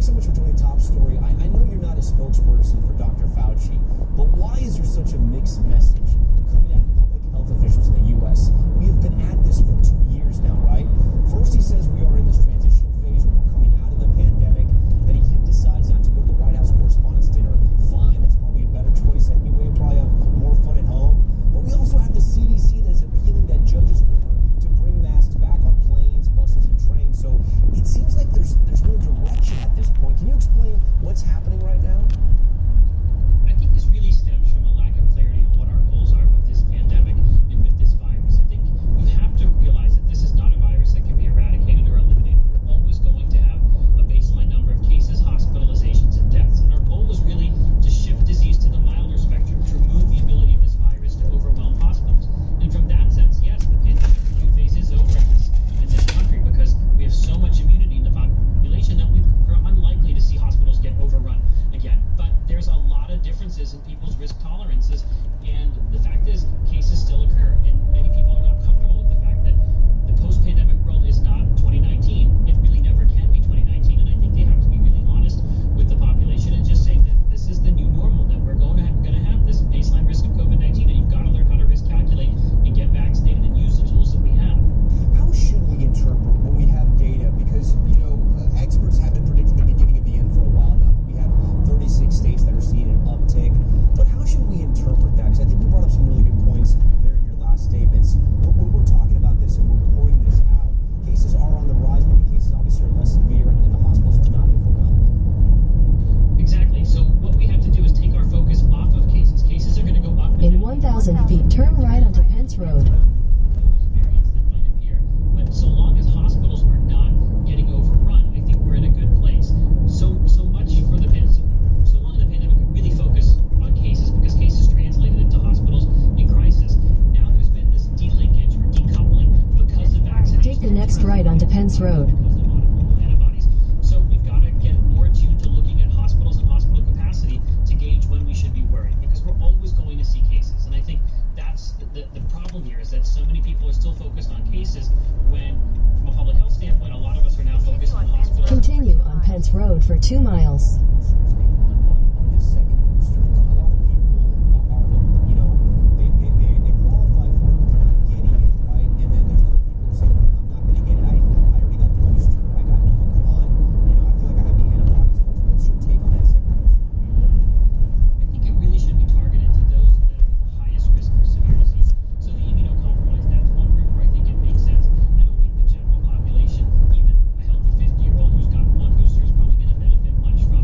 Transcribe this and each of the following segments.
Thanks so much for joining Top Story. I know you're not a spokesperson for Dr. Fauci, but why is there such a mixed message coming out of public health officials in the U.S.? We have been at this for 2 years now, right? First, he says we are in this transitional phase where we're coming out of the pandemic. Then he decides not to go to the White House Correspondents' Dinner. Fine, that's probably a better choice anyway. Probably have more fun at home. But we also have the CDC that is appealing that judge's order to bring masks back on planes, buses, and trains. So it seems like there's no direction at this point. Can you explain what's happening right now? I think this really stems from a lack of clarity on what our goals are with this pandemic and with this virus. I think you have to realize that this is not a virus that can be eradicated or eliminated. We're always going to have a baseline number of cases, hospitalizations, and deaths. And our goal is really to shift disease to the milder spectrum, to remove the ability of this virus to overwhelm hospitals. And from that sense, yes, the pandemic review phase is over in this country because we have so much immunity in the population that we're unlikely to see hospitals get overrun again. But there's a lot of differences in people's risk tolerances, and the fact is cases still occur, and many people are not comfortable with the fact that the post-pandemic world is not 2019. It really never can be 2019, and I think they have to be really honest with the population and just say that this is the new normal, that we're going to have this baseline risk of COVID-19, and you've got to learn how to risk calculate and get vaccinated and use the tools that we have. How should we interpret when we have data? Because, experts have been predicting the beginning of the end for a while now. We have 36 states that are seeing an uptick. But how should we interpret that? Because I think you brought up some really good points there in your last statements. When we're talking about this and we're reporting this out, cases are on the rise, but the cases obviously are less severe, and the hospitals are not overwhelmed. Exactly. So what we have to do is take our focus off of cases. Cases are going to go up. In 1,000 feet, turn right onto Pence Road. Variants that might appear, but so long as hospitals are not getting overrun, I think we're in a good place. So much for the pandemic. So long the pandemic could really focus on cases because cases translated into hospitals in crisis. Now there's been this delinkage or decoupling because of vaccination. Take the next right onto Pence Road. Because of monoclonal antibodies. So we've got to get more attuned to looking at hospitals and hospital capacity to gauge when we should be worried, because we're always going to see cases. And I think that's the problem here, is that so many people are still focused on cases when, from a public health standpoint, a lot of us are now focused on hospitals. Continue on Pence Road for 2 miles. On this second booster, a lot of people they qualify for it, but they're not getting it, right? And then there's other people who say, well, I'm not going to get it. I already got the booster. I got Omicron. I feel like I have the antibodies. What's your take on that second booster? I think it really should be targeted to those that are the highest risk for severe disease. So the immunocompromised, that's one group where I think it makes sense. I don't think the general population, even a healthy 50-year-old who's got one booster, is probably going to benefit much from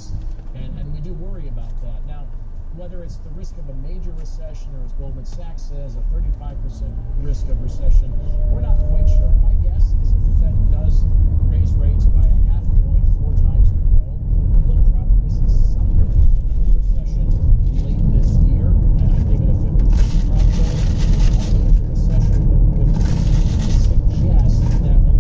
banks. And we do worry about that. Now, whether it's the risk of a major recession or, as Goldman Sachs says, a 35% risk of recession, we're not quite sure. My guess is if the Fed does raise rates by a half point 4 times in a row, we'll probably see something of a recession late this year. And I give it a 50% probability. A major recession would suggest that a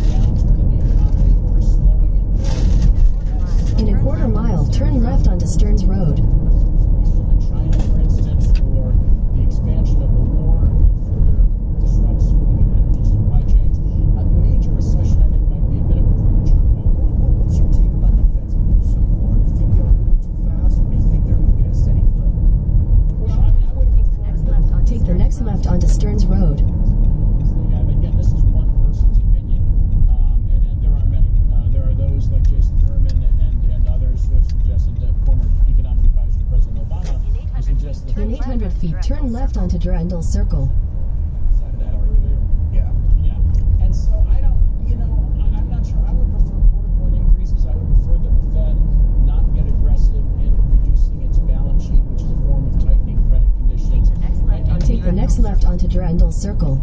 downturn in the economy or a slowing in growth. In a quarter mile, turn left onto Stearns Road. In China, for instance, or the expansion of the war that further disrupts food and energy supply chains, a major recession, I think, might be a bit of a premature call. What's your take about the Fed's move so far? Do you think they're moving too fast, or do you think they're moving at a steady clip? Well, I mean, I would have preferred Take the next left onto Stearns Road. they have. Again, this is one person's opinion, and there are many. There are those like Jason Furman and others who have suggested, former economic advisor to President Obama, who suggested In 800 feet, turn left onto Durandal Circle. side of that argument. Yeah. Yeah. And so I don't, I'm not sure. I would prefer quarter point increases. I would prefer that the Fed not get aggressive in reducing its balance sheet, which is a form of tightening credit conditions. Take the next left onto Durandal Circle.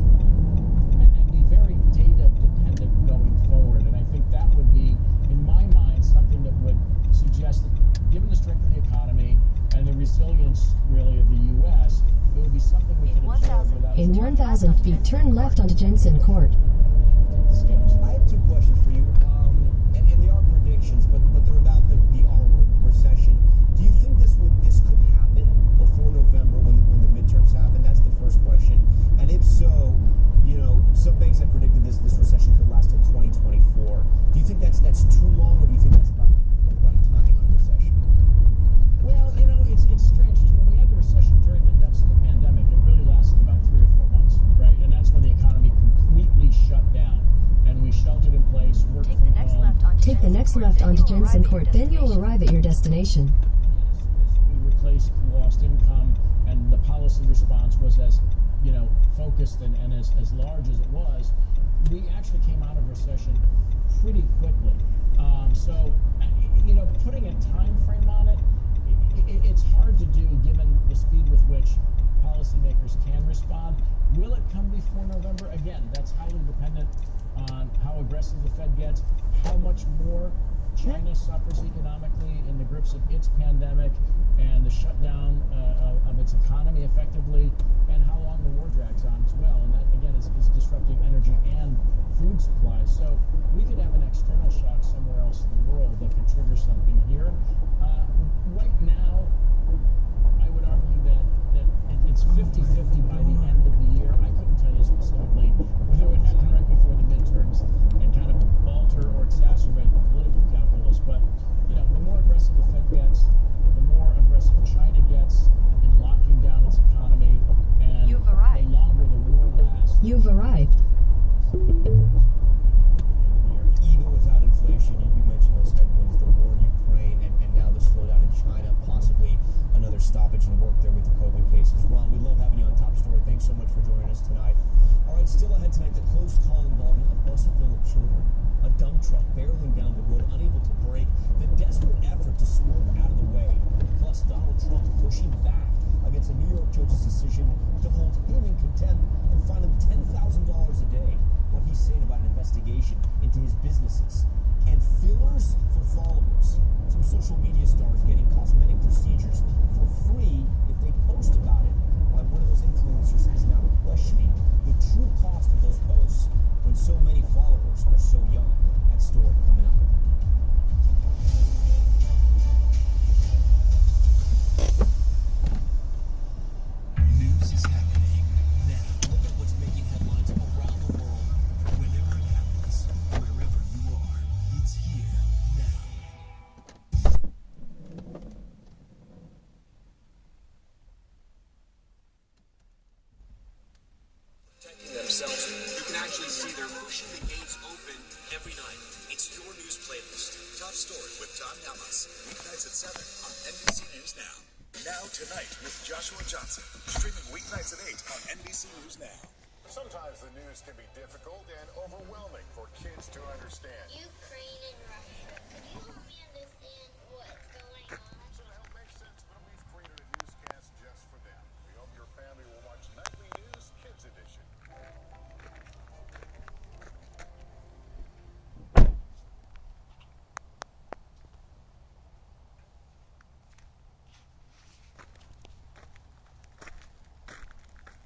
And be very data dependent going forward. And I think that would be, in my mind, something that would suggest that given the strength of the economy and the resilience really of the U.S., it would be something we could absorb without In 1,000 feet, turn left onto Jensen Court. skills. I have 2 questions for you, and they are predictions, but they're about the R word, recession. Do you think this could happen before November when the midterms happen? That's the first question. And if so, some banks have predicted this recession could last till 2024. Do you think that's too long, or do you think that's about the right timing on a recession? Well, it's strange because when we had the recession during the depths of the pandemic, it really lasted about 3 or 4 months, right? And that's when the economy completely shut down, and we sheltered in place, worked from home. Take the next left onto Jensen Court, then you'll arrive at your destination. We replaced lost income, and the policy response was as focused and as large as it was. We actually came out of recession pretty quickly. So putting a time frame on it, it's hard to do given the speed with which policymakers can respond. Will it come before November? Again, that's highly dependent on how aggressive the Fed gets, how much more China suffers economically in the grips of its pandemic and the shutdown of its economy effectively, and how long the war drags on as well. And that, again, is disrupting energy and food supplies. So we could have an external shock somewhere else in the world that could trigger something here. Right now, I would argue that it's 50-50 by the end of the year. I couldn't tell you specifically whether it would happen right before the midterms and kind of alter or exacerbate the political calculus. But, the more aggressive the Fed gets, the more aggressive China gets in locking down its economy, and You've arrived. the longer the war lasts. You've arrived. Even without inflation, you mentioned those headwinds, the war in Ukraine, and now the slowdown in China, possibly another stoppage in work there with the COVID cases. Ron, we love having you on Top Story. Thanks so much for joining us tonight. All right, still ahead tonight, the close call involving a bus full of children, a dump truck barreling down the road, unable to brake, the desperate effort to swerve out of the way, plus Donald Trump pushing back against a New York judge's decision to hold him in contempt and fine him $10,000 a day. What he's saying about an investigation into his businesses. And fillers for followers. Some social media stars getting cosmetic procedures for free if they post about it. One of those influencers is now questioning the true cost of those posts when so many followers are so young. That story coming up. News is happening now. Look at what's making headlines around the world. Whenever it happens, wherever you are, it's here now. Protecting themselves, you can actually see they're pushing the gates open every night. It's your news playlist. Top Story with John Damas. Weeknights at 7 on NBC News Now. Now Tonight with Joshua Johnson. Streaming weeknights at 8 on NBC News Now. Sometimes the news can be difficult and overwhelming for kids to understand. Ukraine and Russia.